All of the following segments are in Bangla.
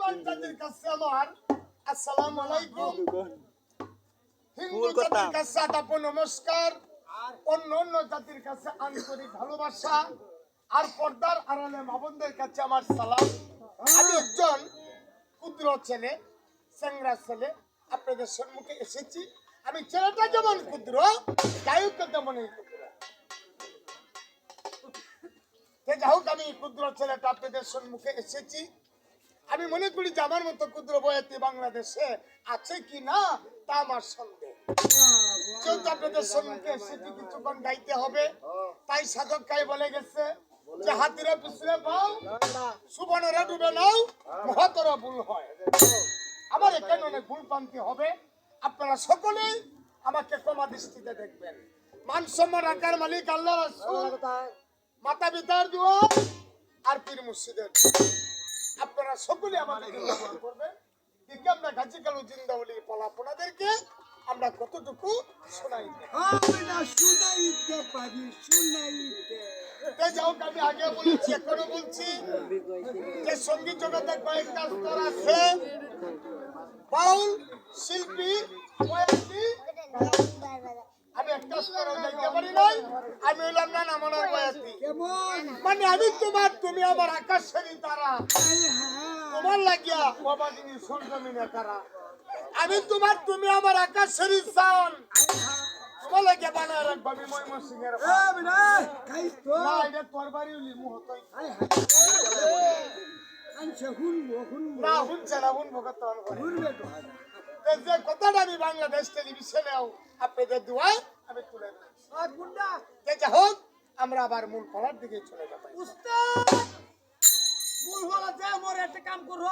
মুসলমান জাতির কাছে আমার আসসালামু আলাইকুম, হিন্দু জাতির কাছে আদাব নমস্কার, অন্য অন্য জাতির কাছে আন্তরিক ভালোবাসা, আর পর্দার আড়ালে মা বোনদের কাছে আমার সালাম। আমি একজন ক্ষুদ্র ছেলে, চেংড়া ছেলে, আপনাদের সম্মুখে এসেছি। আমি ছেলেটা যেমন ক্ষুদ্র, গায়ক তেমনই ক্ষুদ্র। যাই হোক, আমি ক্ষুদ্র ছেলেটা আপনাদের সম্মুখে এসেছি। আমি মনে করি যে আমার মতো ক্ষুদ্র বয়াতি বাংলাদেশে আছে কি না তা আমার সন্দেহ। যেহেতু আপনাদের সম্মুখে এসেছি, কিছুক্ষণ গাইতে হবে, তাই সাধক কাই বলে গেছে যে হাতিরা পিছনে পাও, সুবর্ণরা ডুবে নাও, মহাতর ভুল হয়। আমার এখানে অনেক ভুল প্রান্তি হবে, আপনারা সকলেই আমাকে ক্ষমা দৃষ্টিতে দেখবেন। মান সম্মান রাখার মালিক আল্লাহ রাসূল, মাতা পিতার দোয়া আর পীর মুর্শিদের দোয়া। আপনারা সকলে আমাদের দোয়া করবেন। ঠিক আমরা গাজী কালু জিন্দাউলির পলাপনাদেরকে আমরা কতটুকু শোনাইতে পারি। যাও, আমি আগে বলেছি, এখনো বলছি যে সঙ্গীত জগতে কয়েকটা স্তর আছে: বাউল, শিল্পী, বয়াতি। আমি একটা স্তরে যাইতে পারি নাই, আমি হইলাম না নামানোর বয়াতি। মানে আমি তোমার, তুমি আমার আকাশেরই তারা, তোমার লাগিয়া বাবা যিনি সরজমিনে তারা। আমি তোমার, তুমি আমার আকাশেরই চান, তোমার লাগিয়া বানায় রাখবো আমি ময়মনসিংহের। না, এটা তোর বাড়ি হলি মুহতই না, শুনছে না, শুনবো কত যে কথাটা আমি বাংলাদেশ টেলিভিশনেও আপনাদের দোয়ায় আমি তুলে দিচ্ছি। যেটা হোক, আমরা আবার মূল পড়ার দিকে চলে যাবো। মূল হলাতে আমার একটা কাম করো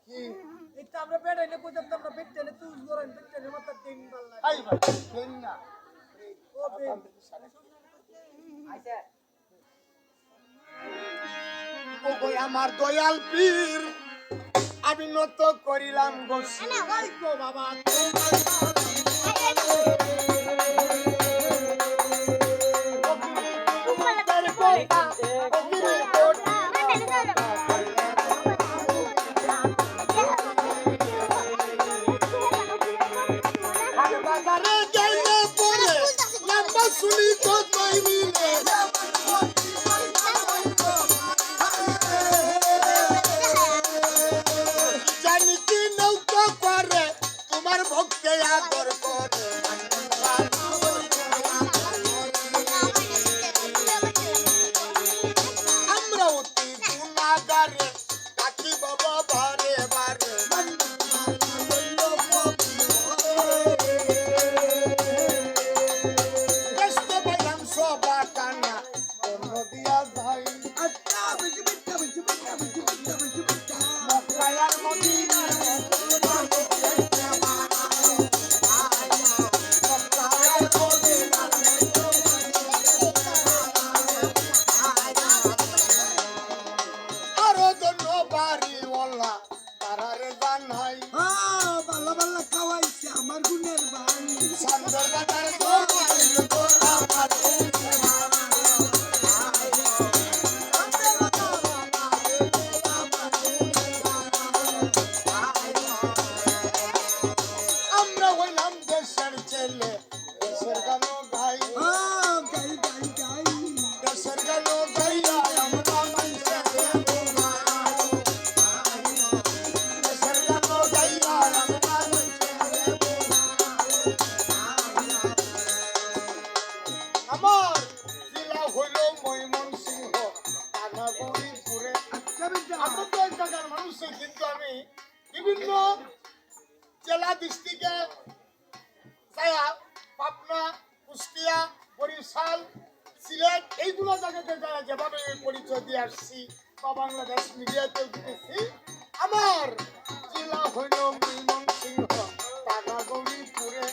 কি এটা আমরা বেড়াইলে কইতাম আমরা বেটলে তুই গরন বেটলে মাথা দিন বাল্লা আই ভাই দেন না ও বে আইছে ও কই আমার দয়াল পীর, আমি নত করিলাম গোসি। ভাই গো বাবা বিভিন্ন জেলা ডিস্ট্রিক্টে পাবনা, কুষ্টিয়া, বরিশাল, সিলেট এইগুলো জায়গাতে যারা যেভাবে পরিচয় দিয়ে আসছি বা বাংলাদেশ মিডিয়াতেও দিতেছি, আমার জেলা হইল ময়মনসিংহ, টাকা গৌরীপুরে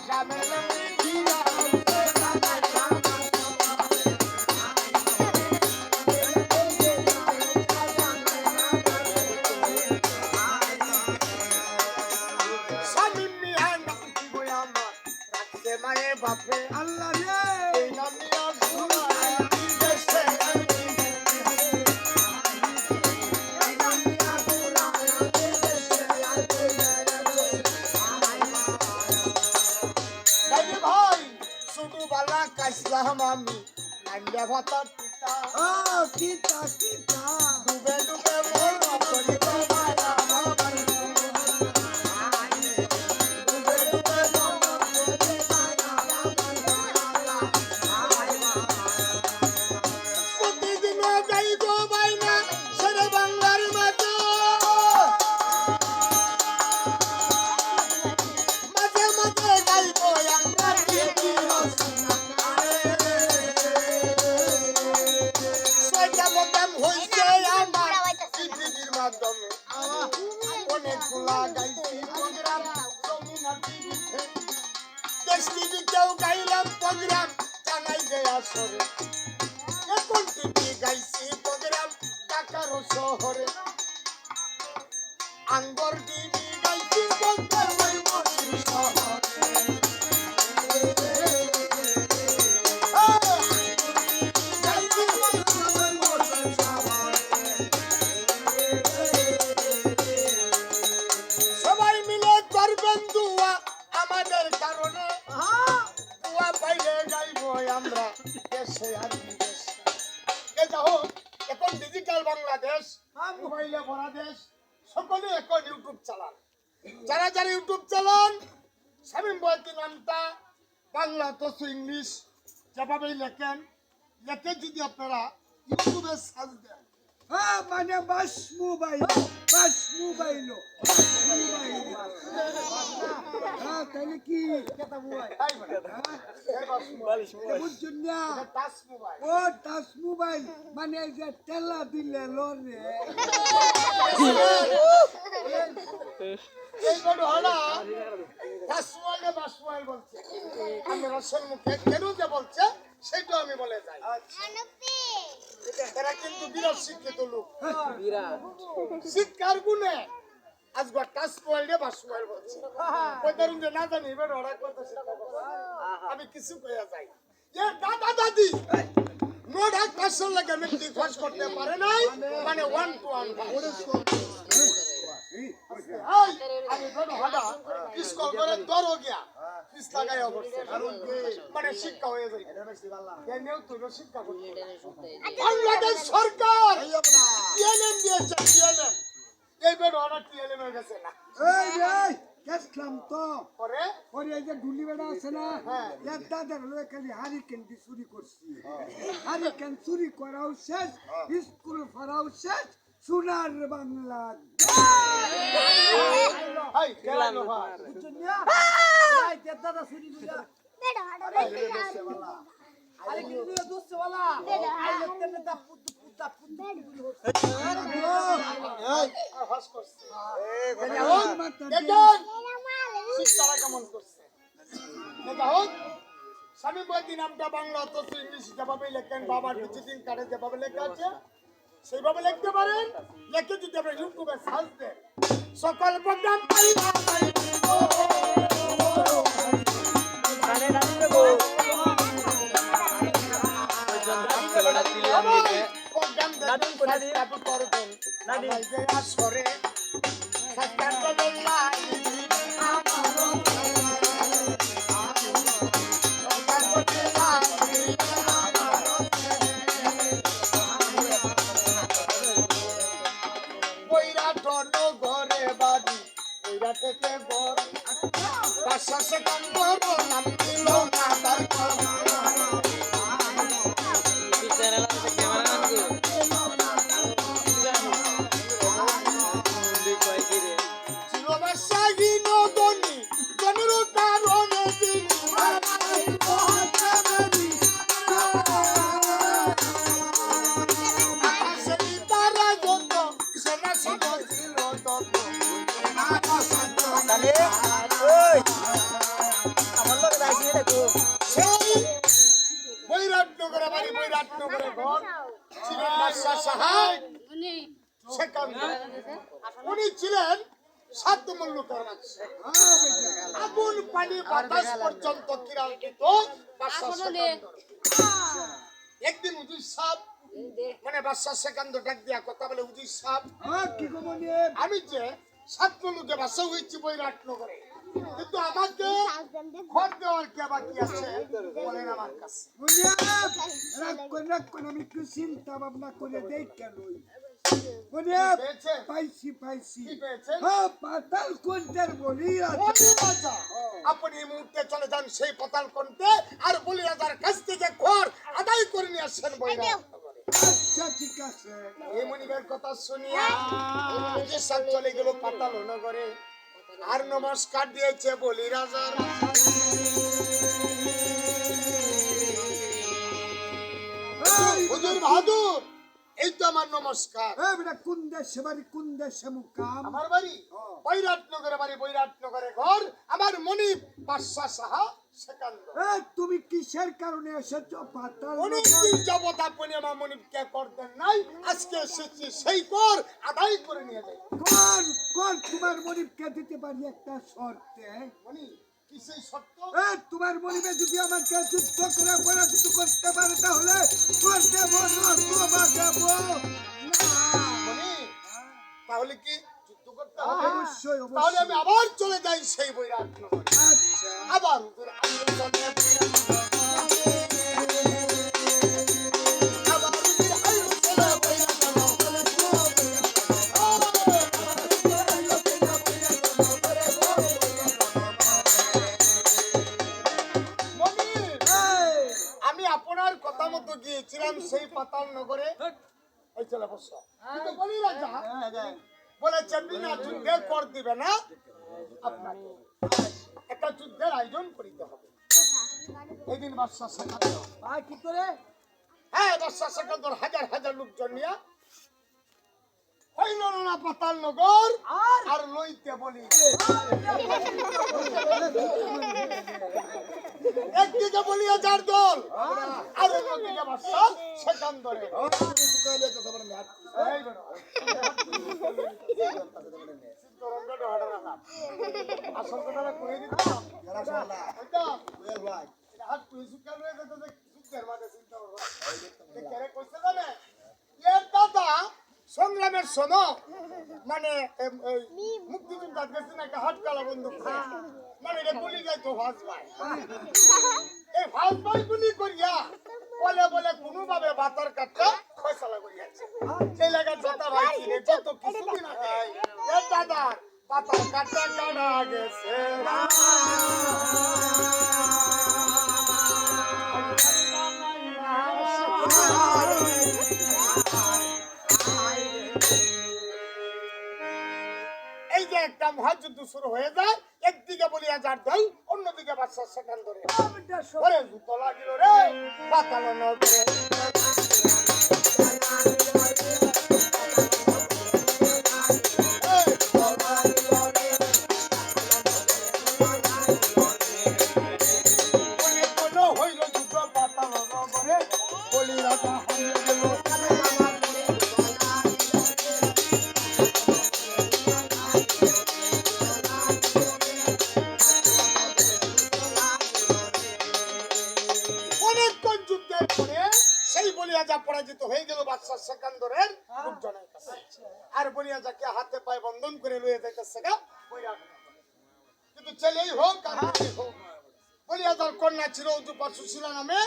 গ্রামের বাপে আল্লাহ রে এই নামিয়া ঘুরা দেশে খাইলাম আমি নাইলে ভাতার পিতা কিতা কিতা ডুবে ডুবে মরো করিব মায়া আমার ডুবে ডুবে মরো করিব মায়া প্রতিদিন গাইব বাইনা সেরে বাংলার মাঝে মাঝে মাঝে গাইব আমরা কি হইছে আমার পৃথিবীর মাধ্যমে অনেকগুলা গাইছি প্রোগ্রাম যমুনা টিভিতে দেশ টিভিতেও গাইলাম প্রোগ্রাম জানাই যে আসরে এখন টিভি গাইছি প্রোগ্রাম ঢাকার শহরে আঙ্গর টিভি গাইছি প্রোগ্রাম ওই মসজিদ শহরে সবাই মিলে করবেন দুয়া আমাদের কারণে দুয়া পাইলে গাইব আমরা দেশে আর বিদেশে এটা হোক এখন ডিজিটাল বাংলাদেশ মোবাইলে ভরা দেশ সকলে এখন ইউটিউব চালান যারা যারা ইউটিউব চালান শামীম বয়াতি নামটা বাংলা তো ইংলিশ যেভাবেই লেখেন লেখে যদি আপনারা ইউটিউবে সার্চ দেন মানে বাস মোবাইল তাহলে কি কেতা মোবাইল বুঝছেন না টাচ মোবাইল ও টাচ মোবাইল মানে এই যে তেলা দিলে লরে এই বড় হলা টাচ মোবাইলে বাস মোবাইল বলছে আমি রসের মুখে কেন যে বলছে সেটা আমি বলে যাই এরা কিন্তু বিরাট শিক্ষিত লোক শিক্ষার গুণে আজকে টাচ মোবাইলে বাস মোবাইল বলছে ওই ধরুন যে না জানি এবার ওরা কত শিক্ষা করছে। আমি কিছু কইয়া যাই যে দাদা দাদি নোট 1% লাগে মেট্রিক পাস করতে পারে নাই মানে 1 to 1 আমি বড় হলা স্কুল করে দরো গিয়া ফিস লাগাইয়া বসছে মানে শিক্ষা হয়ে যায় কেনেও তুই শিক্ষা করতে বাংলাদেশ সরকার টিএলএম দিয়েছে টিএলএম এই বের ওরা টিএলএম এর গেছে না এই গেছলাম তো পরে পরে এই যে ঢুলি বেড়া আছে না এর দাদার লোক খালি হারিকেন দিয়ে চুরি করছি হারিকেন চুরি করাও শেষ স্কুল পড়াও শেষ সোনার বাংলা হাই কেরানো ভাই বুঝছেন না এই যে দাদা চুরি করে আরে কি দিয়ে দোস্ত वाला আইলে তেনে দা পুত্তা আর হাস করছে দেখেন শিক্ষারা কেমন করছে এটা হোক শামীম বয়াতি নামটা বাংলা তো ইংলিশ যেভাবে লেখেন বাবার ভিজিটিং কার্ডে যেভাবে লেখা আছে সেইভাবে লিখতে পারেন লিখে যদি আমরা ইউটিউবে সার্চ দেন সকল প্রোগ্রাম পাইবা প্রোগ্রাম দাদুন করবেন আসরে ঘরে বাড়ি ওইরা থেকে বড় পাঁচশো সেকেন্ড বড় নাম দিল না তার বৈরাটনগরে বাড়ি বৈরাটনগরে ঘর ছিলেন বাদশাহ সাহাব উনি ছিলেন সাত মল্লুকের মানুষ আগুন পানি বাতাস পর্যন্ত কিরাঙ্কিত একদিন হুজুর সাহেব মানে বাদশাহ সেকান্দ ডাক দিয়া কথা বলে হুজুর সাহেব কি গো মনে আমি যে সাত মল্লুকে বাসা হয়েছি বৈরাটনগরে কিন্তু আমাকে খড় দেওয়ার কে বাকি আছে বলেন আমার কাছে। মুনিয়াব রাগ করে আমি একটু চিন্তা ভাবনা করে দেই কেন মুনিয়াব পেয়েছেন? পাইছি কি পেয়েছেন? হ্যাঁ পাতাল কোনটার বলি আছে রাজা, আপনি এই মুহূর্তে চলে যান সেই পাতাল কণ্ঠে আর বলি রাজার কাছ থেকে খড় আদায় করে নিয়ে আসেন বৈরাট। আচ্ছা ঠিক আছে এই মনিবের কথা শুনিয়া সব চলে গেল পাতাল নগরে আর নমস্কার দিয়েছে বলি রাজার। হুজুর বাহাদুর, এই তো আমার নমস্কার। এই বেটা কোন দেশে বাড়ি কোন দেশে মুকাম আমার বাড়ি বৈরাট নগরে, বাড়ি বৈরাট নগরে ঘর, আমার মনিব বাদশা সাহা সেকান্দর। এই তুমি কিসের কারণে এসেছো পাতাল অনেকদিন যাবত আপনি আমার মনিবকে করতেন নাই, আজকে এসেছি সেই কর আদায় করে নিয়ে যাই। কোন কোন তোমার মনিবকে দিতে পারি একটা শর্তে মনি কি সেই সত্য? এই তোমার মনিবে যদি আমাকে যুদ্ধ করে পরাজিত করতে পারে তাহলে তোর দেব না তোমার দেব না মনি তাহলে কি যুদ্ধ করতে হবে? অবশ্যই তাহলে আমি অবশ্যই আবার চলে যাই সেই বৈরাট নগরে। আচ্ছা আবার হুজুর আন্দোলনে আবার হুজুর আন্দোলনে বৈরাট মনির, এই আমি আপনার কথা মতো গিয়েছিলাম সেই পাতাল নগরে। এই চলে বসো। কিন্তু বলি রাজা বলেছে বিনা যুদ্ধে কর দিবে না, আপনাকে একটা যুদ্ধের আয়োজন করিতে হবে। এই দিন বাদশা সেকান্দর, আর কি করে হ্যাঁ বাদশা সেকান্দর হাজার হাজার লোকজন নিয়ে হইল না পাতাল নগর আর লইতে বলি। একদিকে বলি হাজার দল আর অন্যদিকে বাদশা সেকান্দরে। এই বেটা, চিত্তরঞ্জন হাটার আঘাত। আসল কথাটা কয়ে দিতাম। এটা হাত তুই সুকাল হয়ে যেত যে যুদ্ধের মাঝে চিন্তা করবা। এ কেরে কইছে জানে? এর দাদা সংগ্রামের সময় মানে মুক্তিযোদ্ধা গেছে না একটা হাটকালা বন্দুক নিয়ে। মানে এটা গুলি যাইতো ভাজ ভাই। এই ভাজ ভাই গুলি করিয়া বলে বলে কোনোভাবে বাতার কাটটা ফয়সালা করিয়াছে। সেই লাগা যত ভাই ছিল যত কিছুদিন আগে এর দাদা বাতার কাটটা কাটা গেছে। এই যে একটা মহাযুদ্ধ শুরু হয়ে যায়, একদিকে বলি হাজার দল অন্যদিকে বাদশা সেকান্দরে। ওরে যুদ্ধ লাগিল রে পাতাল নগরে। হইল যুদ্ধ পাতাল নগরে, বলি রাজা হারিয়ে গেল। অনেকক্ষণ যুদ্ধের পরে সেই বলিয়াজা পরাজিত হয়ে গেল বাদশা সেকান্দরের লোকজনের কাছে। আর বলিয়াজাকে হাতে পায়ে বন্ধন করে লয়ে যাইতেছে গা বৈরাট নগরে। কিন্তু ছেলেই হোক আর মেয়েই হোক, বলিয়াজার কন্যা ছিল উজুপা সুশীলা নামে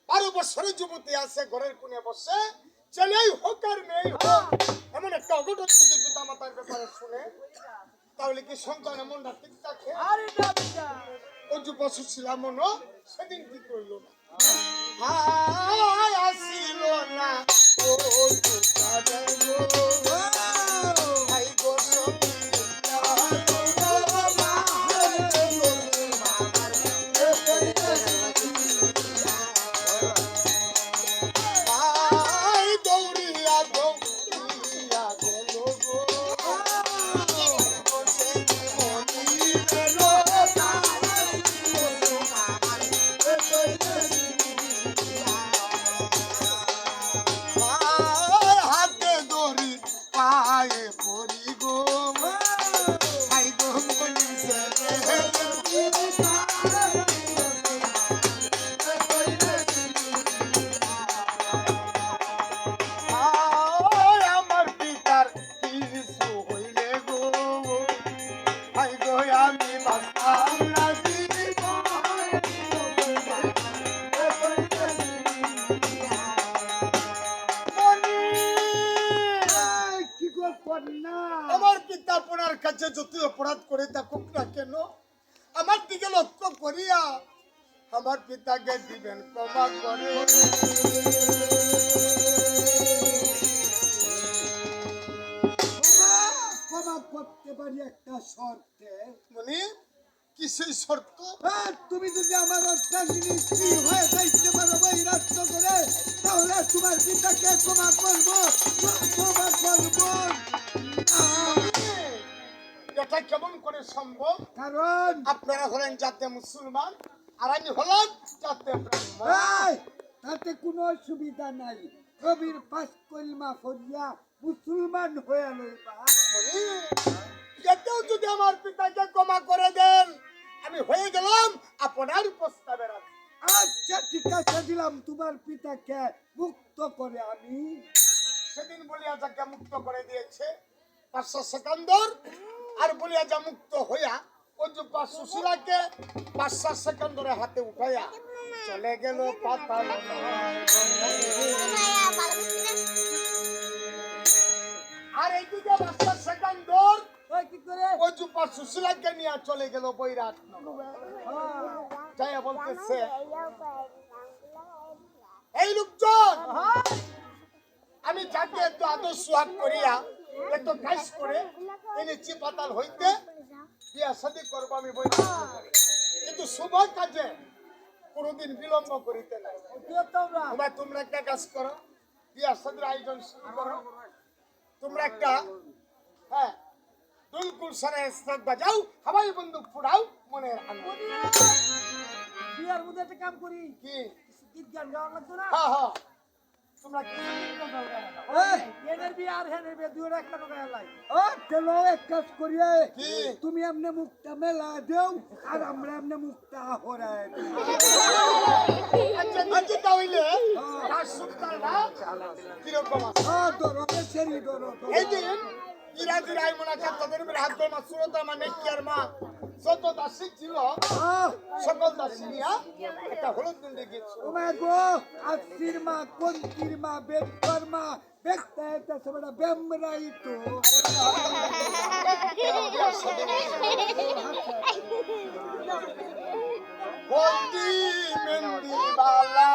12 বছরের যুবতী আছে ঘরের কোণে বসে। ছেলেই হোক আর মেয়েই হোক, এমন একটা অঘটন যদি পিতা মাতার ব্যাপারে শুনে তাহলে কি সন্তানের মনটা ঠিক থাকে? উজুপা সুশীলা মনো সেদিন ঠিক রইল না। হায় আসিল না ও দুঃখারে গো, হাই গো সখিয়া গো মারে গো মার হাই দৌড়িয়া দৌড়িয়া গেল গো, বসে মনি গেল হাতে দড়ি পা আমার পিতা আপনার কাছে যতই অপরাধ করে থাকুক না কেন, আমার দিকে লক্ষ্য করিয়া আমার পিতাকে দিবেন ক্ষমা করে। ক্ষমা করতে পারি একটা শর্তে। মানে কি সেই শর্ত? তুমি যদি আমার অর্ধাঙ্গিনী স্ত্রী হয়ে যাইতে পারো ওই রাষ্ট্র করে, তাহলে তোমার পিতাকে ক্ষমা করবো, ক্ষমা করবো। এটা কেমন করে সম্ভব? কারণ আপনারা হলেন জাতে মুসলমান আর আমি হলাম জাতে ব্রাহ্মণ। তাতে কোনো অসুবিধা নাই। কবির পাঁচ কলমা ফরিয়া মুসলমান হয়ে লইবা। এতেও যদি আমার পিতাকে ক্ষমা করে দেন, আমি হয়ে গেলাম আপনার প্রস্তাবের রাজি। আচ্ছা ঠিক আছে, দিলাম তোমার পিতাকে মুক্ত করে আমি। সেদিন বলিয়া যাকে মুক্ত করে দিয়েছে 500 সেকেন্ডর, আর বলিয়া যা মুক্ত হইয়া অযোগ্য সুশীলাকে 500 সেকেন্ডরে হাতে উঠাইয়া চলে গেল পাতাল। আর এইদিকে 500 সেকেন্ডর কি করে অযোগ্য সুশীলাকে নিয়ে চলে গেল বৈরাট নগর। যাইয়া বলতেছে, এই লোকজন, আমি যাকে এত আদর সোহাগ করিয়া এত কাজ করে এনেছি পাতাল হইতে, বিয়া শাদী করবো আমি বৈরাট নগরে, কিন্তু শুভ কাজে কোনোদিন বিলম্ব করিতে নাই। তোমরা একটা কাজ করো, বিয়া শাদীর আয়োজন শুরু করো। তোমরা একটা দুলকুল সারে স্টক বাজাও, হাওয়াই বন্দুক ফুড়াও, মনের আনন্দ। বিয়ার মধ্যে একটা কাম করি, কি গীত গান গাওয়া লাগতো না? হ্যাঁ হ্যাঁ, তোমরা কি এদের বিয়ে আর হেনের বিয়ে দুইটা একটা নগায় লাই। ও চলো এক কাজ করিয়ে, কি? তুমি এমনি মুখটা মেলা দেও আর আমরা এমনি মুখটা হরায় দেই। আচ্ছা নাকি তাহলে তার সুলতানরা কিরকম আছে? ধরো সেরি ধরো। এই দিন ইরাজি রায়মনা তাদের হাত ধরে মাসুরতা মানে কি আর মা যত দাসী ছিল সকল দাসী নিয়া একটা হলুদ দিন গিয়েছিল। তোমায় গো আসির মা কোনটির মা বেকর মা বেকতে এটা সবটা বেমরাই তো। বন্দি মেন্দি বালা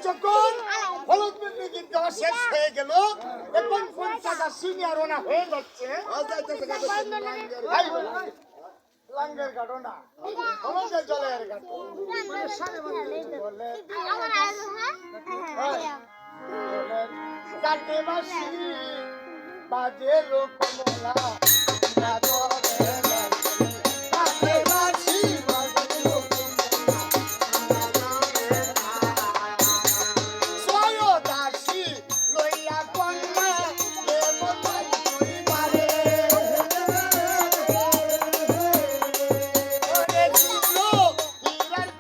যখন হলুদ বিল্ডিং কিন্তু শেষ হয়ে গেল, এখন 50 সিনিয়র ওনা হয়ে যাচ্ছে। লাঙ্গের ঘাটো না আমাদের জলের ঘাটো বলে কাটে বাসি বাজে লোক মোলা আমরা ধরে কাটে বাসি বাজে লোক সোয় দাসী লইয়া কন্যা দেব তাই পরিবারে ওরে দিল হীরার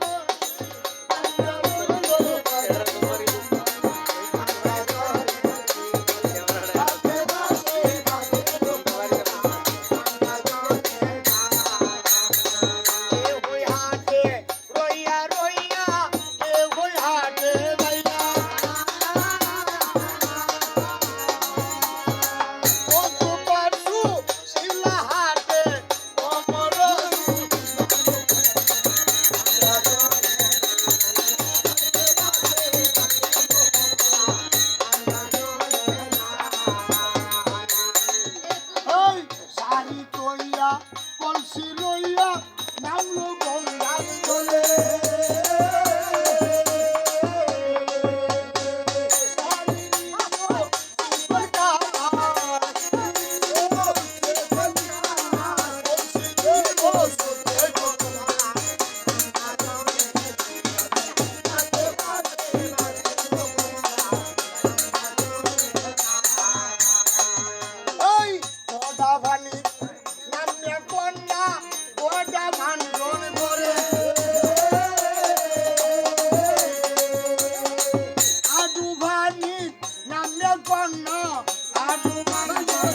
শাড়ি তৈয়া কলসি লইয়া নামলো গঙ্গার জলে ওই গোটা ভানি নামে কন্যা গোটা ভান্ডন করে আডু ভানি নামে কন্যা আডু ভান্ডন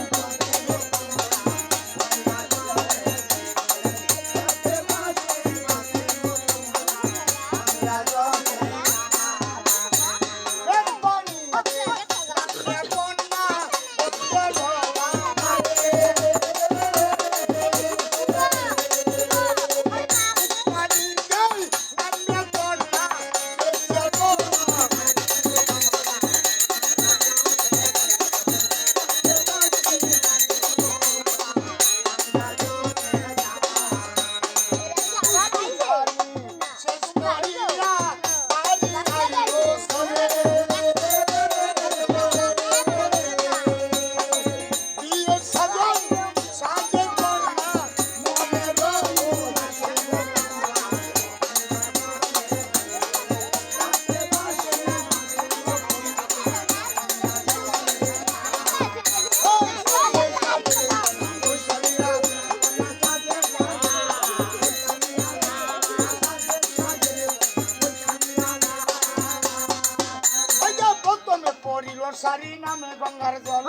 সারি নামে গঙ্গার জল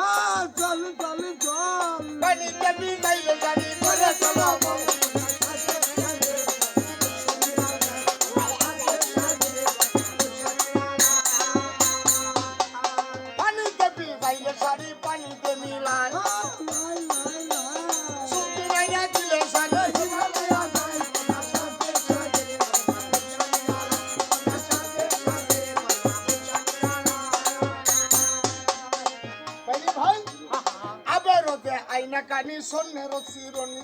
চল চল চল পানিতে ভিজাইলে গাড়ি করে চলো পানিতে ভিজাইলে শাড়ি পানিতে মিলায় সুতি মাইয়া দিলে শাড়ি ভাই আবার ওতে আইনা কানি সন্নের চিরনি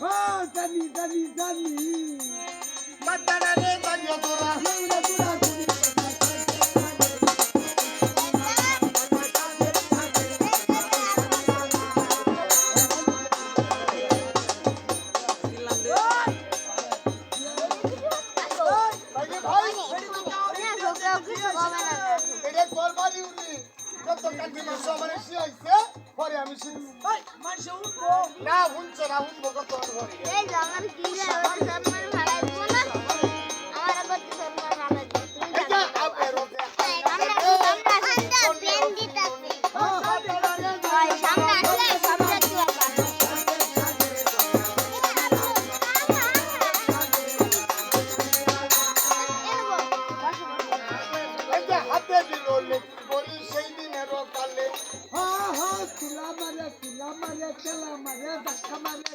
জানি জানি জানি মাতারা রে জানিও তোরা এটা তোর বাড়ি উনি যত কাকি মাস আমার এসে আইছে পরে আমি শুনবো মানুষে উঠবো না শুনছে না শুনবো কত ঘরে এই আমার কি রে ওর সম্মান ভাড়াই দিব না আমার আবার কি সম্মান ভাড়াই দিব তুমি এটা আপের ওতে আমরা ঠান্ডা পেন দিতাছি ওই সামনে আসলে সামনে দিও এটা হাতে দিল লেখি বলি সেই দিনের কালে তুলা মারে তেলা মারে ধাক্কা মারে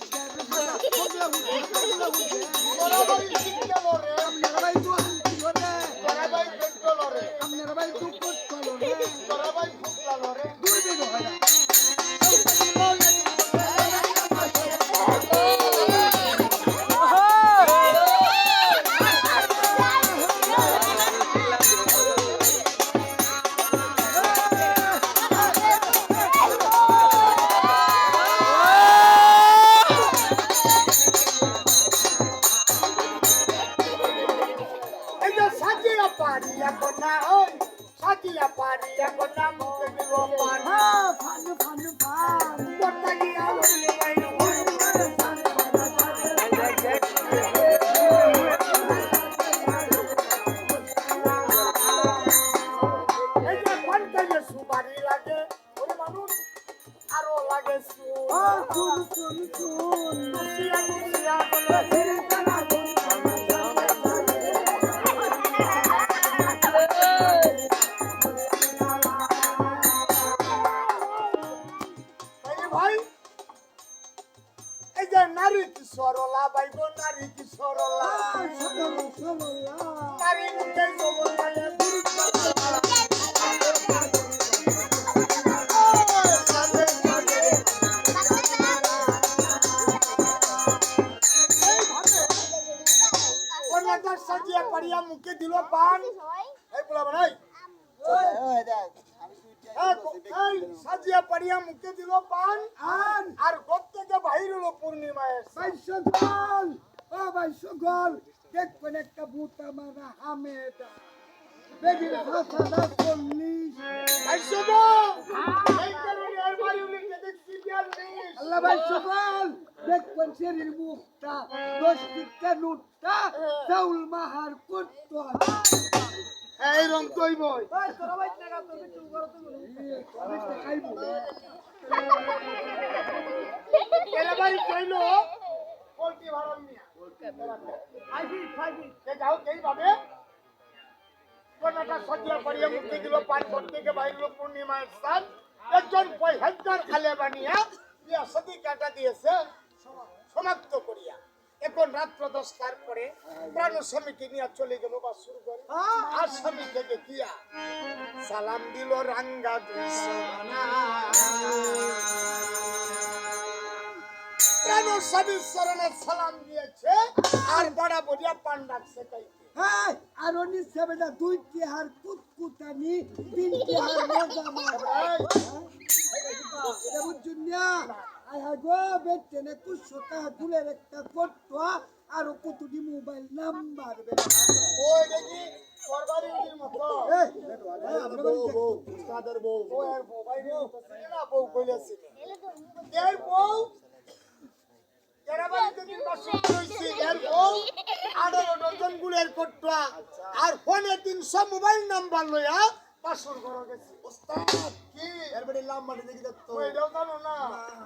তোরা বাড়ি শিখল রে আপনার ভাই তো আনছিল রে তোরা বাড়ি পেট্রোল রে আপনার ভাই তো করছিল রে তোরা বাড়ি ফুকলাল রে দুই দিন হয় পান এই পোলা বানাই এই সাজিয়া পাড়িয়া মুখে দিল পান আন আর ঘর থেকে বাহির হলো পূর্ণিমায় বাইশগল ও বাইশগল দেখবেন একটা বুতা মারা হামেদা বেবির ভাষাটা 40 এই কারণে আর বাড়ি উঠে দেখছি আল্লাহ বাইশগল দেখবেন শরীর মুখটা 10 টিকা নুটটা চাউল মাহার করতো এই রং তুই বই খাইব এরা বাড়ি কইলো পোল্ট্রি ভাড়া নিয়া যাও এইভাবে কোনটা সজিয়া পাড়িয়া মুখে দিল পান ঘর থেকে বাইর হলো পূর্ণিমার সাত একজন 75 খালে বানিয়া বিয়া সতী কাটা দিয়েছে সমাপ্ত করিয়া এখন রাত্র 10টার পরে প্রাণ স্বামীকে নিয়ে চলে গেল বা শুরু করে আর স্বামী থেকে কিয়া সালাম দিল রাঙ্গা প্রাণ স্বামীর চরণে সালাম দিয়েছে আর বড়া বড়িয়া পান ডাকছে কাইতে হ্যাঁ আর উনি সেবেটা 2 টিহার কুতকুতানি 3 টিহার মজা মারা এটা বুঝুন না আই হাগো বেটেনে কুশটা গুলের একটা ফটো আর কতটি মোবাইল নাম্বার বেটা ওই দেখি সরকারি উড়ির মতো এই আমরা বউ উস্তাদের বউ ও এর বউ ভাই না বউ কইলেছি এর বউ এরা বাড়িতে দিন বাসন কইছি এর বউ 18 ডজন গুলের কটুয়া আর ফোনে 300 মোবাইল নাম্বার লইয়া পাসুর ঘর গেছি উস্তাদ কি এর বড়ি নাম্বারটি দেখি তো ওই দাও জানো না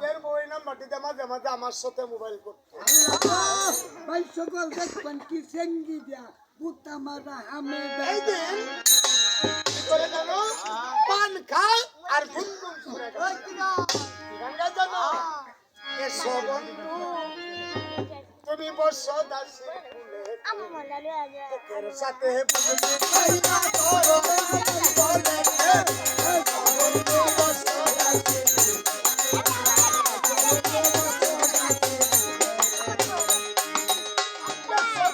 এর বউ এই নাম্বারটিতে মাঝে মাঝে আমার সাথে মোবাইল করতে আল্লাহ ভাই সকল দেখবেন কি সেঙ্গি দিয়া বুতা মারা হামেদা এই দিন কি করে জানো পান খায় আর গুনগুন করে গঙ্গা জানো এসো বন্ধু তুমি বসো দাসী আমার মনে লাগে তোর সাথে বুঝতে পাই না তোর বলে বন্ধু বসো দাসী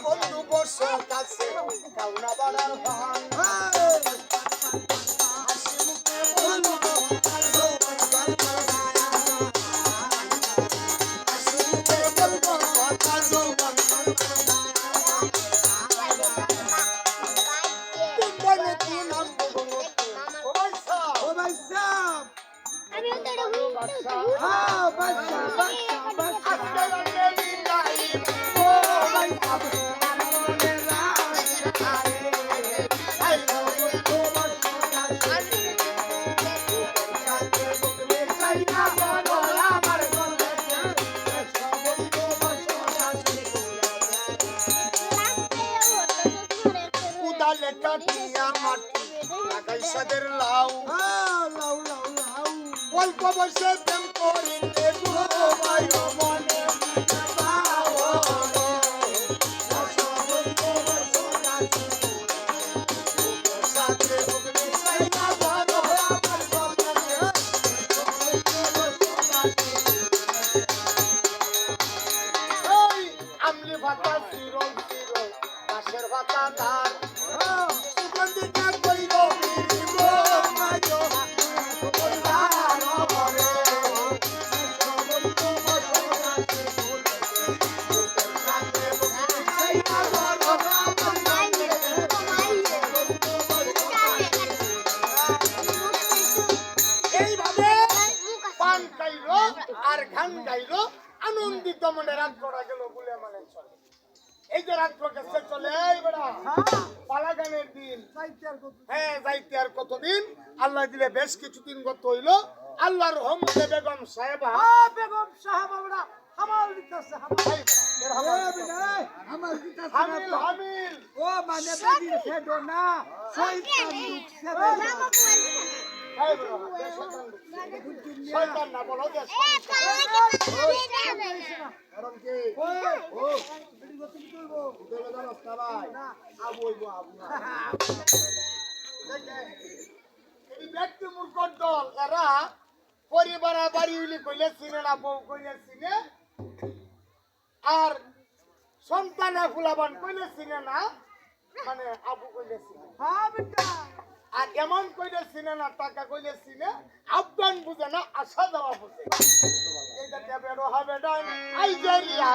বন্ধু বসো কাছে কাউনা বাড়ার ভান হাসি মুখে বলবো হাসি মুখে বলবো কাজো বন্ধু কি নাম বলবো ও ভাই সাহেব ও ভাই সাহেব আমি ওটা বুঝতে হ্যাঁ বাচ্চা বাচ্চা বাচ্চা আজকে রাতে বিদায় ও ভাই সাহেব উদালে কাটিয়া মাটি লাগাই সাদের লাউ লাউ লাউ লাউ অল্প বয়সে প্রেম করিতে ভাই মনে আমলি ভাতা চিরল চিরল পাশের ভাতা ধার সুগন্ধিকা কইল বিরিব মায়ো পরিবার ভরে এইভাবে পান খাইলো আর গান গাইলো আনন্দিত মনে রাগ করা গেল বলে মানে চলে এই যে রাগ গেছে চলে এই বেড়া পালা গানের দিন হ্যাঁ যাইতে আর কতদিন আল্লাহ দিলে বেশ কিছুদিন গত হইলো আল্লাহর রহমতে বেগম সাহেবা বেগম সাহেব আমরা হামাল দিতেছে আমার দিতেছে হামিল হামিল ও মানে বেদি সেডো না শয়তান ঢুকছে এই বেড়া, এ শয়তান না বলো যে কারণ কি ও বেদি গতি কি করবো উঠে জানাস না ভাই আবু হইবো আবু না এই ব্যক্তি মূর্খর দল এরা পরিবার বাড়ি হইলে কইলে চিনে না বউ কইলে চিনে আর সন্তান ফুলাবান কইলে চিনে না মানে আবু কইলে চিনে। হ্যাঁ বেটা আর এমন কইলে চিনে না, টাকা কইলে চিনে, আফগান বুঝে না, আসা যাওয়া বুঝে। এইটা বেরো হবে না আইজেরিয়া,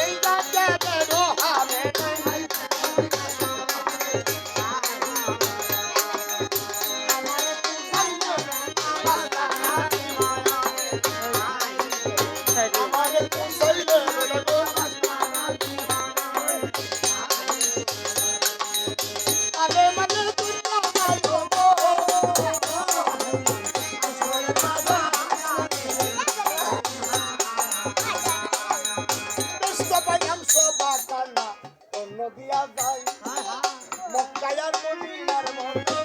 এইটা বেরো হবে না। আমারে পুষাইলে বেরো আলে মানে তুই আমার গো দোস্ত পাইলাম সবা কান্না অন্য দিয়া যায় মক্কায়ার মদিনার মতো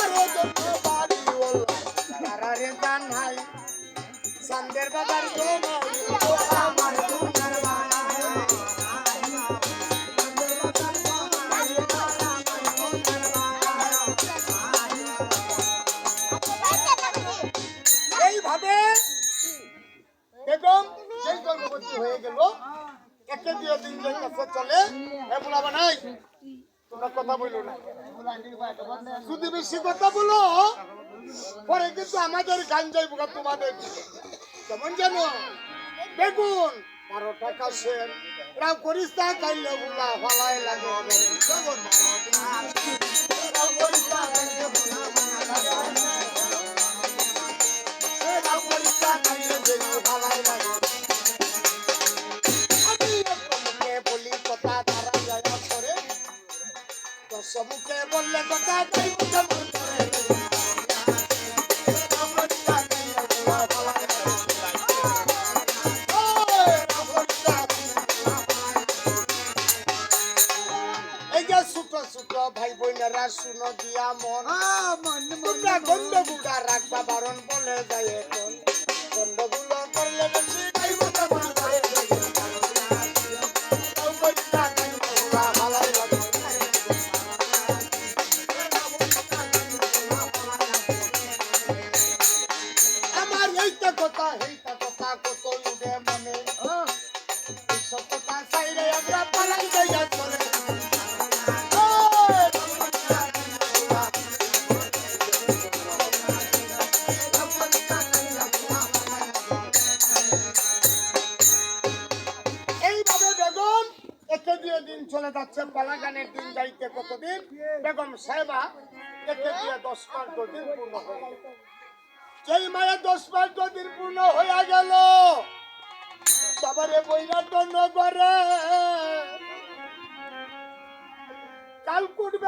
আরে জন্য বাড়ি ওলা তারারে জানাই সন্দের বাজার জমাই ও আমার দুনার এইভাবে বেগম যেই গর্ভবতী হয়ে গেল, একে দিয়ে দিন যেই কাছে চলে এমন আবার নাই। তোমরা কথা বললো না, যদি বেশি কথা বলো পরে কিন্তু আমাদের গান যাইব তোমাদের দিকে। কেমন জানো বেগুন 12 টাকা সের রাও করিস না খাইলে বুলা ভালাই লাগে রাও করিস না খাইলে বুলা ভালাই লাগে রাও করিস না খাইলে ভালাই লাগে। আমি মুখে বলি কথা তারা যায় করে, দশ মুখে বললে কথা তাই মুখে মন করে। এই যে ছোট ছোট ভাই বোনেরা শুনো দিয়া মন, হ্যাঁ মন তোমরা গন্ডগুলা রাখবা বারণ বলে যায় এখন, গন্ডগুলো করলে বেশি গাইব কেমন করে। আমার এইটা কথা এইটা কথা কত উঠে মনে, এইসব কথা চাইলে আমরা পালাই যাইয়া চলে। এইভাবে বেগম একে দিয়ে দিন চলে যাচ্ছে, পালাগানের দিন যাইতে কতদিন, বেগম সাহেবা একে দিয়ে 10-12 দিন পূর্ণ হয়ে গেল। যেই মায়ের 10-12 দিন পূর্ণ হয়ে গেল, বাবারে বইনার জন্য করে কাল কুটবে।